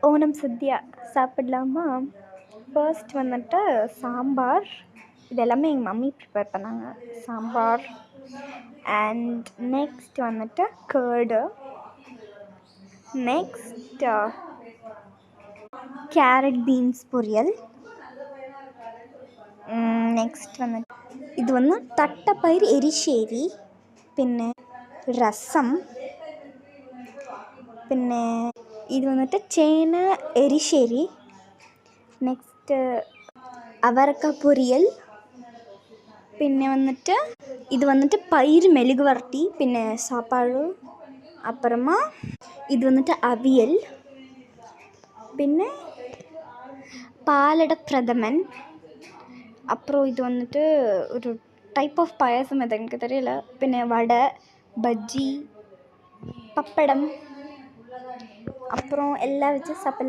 ஓணம் சத்யா சாப்பிடலாமா? ஃபர்ஸ்ட் வந்துட்டு சாம்பார், இது எல்லாமே எங்கள் மம்மி ப்ரிப்பேர் பண்ணாங்க. சாம்பார் அண்ட் நெக்ஸ்ட் வந்துட்டு கர்டு, நெக்ஸ்ட் கேரட் பீன்ஸ் பொரியல், നെക്സ്റ്റ് വന്നിട്ട് ഇത് വന്ന് തട്ടപ്പയിർ എരിശ്ശേരി, പിന്നെ രസം, പിന്നെ ഇത് വന്നിട്ട് ചേന എരിശ്ശേരി, നെക്സ്റ്റ് അവരക്ക പൊരിയൽ, പിന്നെ വന്നിട്ട് இது வந்துட்டு பயிர் மெழுகு வரட்டி, പിന്നെ சாப்பாடு, அப்புறமா இது வந்துட்டு அவியல், പിന്നെ பாலடை பிரதமன், அப்புறம் இது வந்துட்டு ஒரு டைப் ஆஃப் பாயாசம், அது எனக்கு தெரியல, പിന്നെ வடை, பஜ்ஜி, பப்படம், அப்புறம் எல்லாம் வச்சு சாப்பிட்லாம்.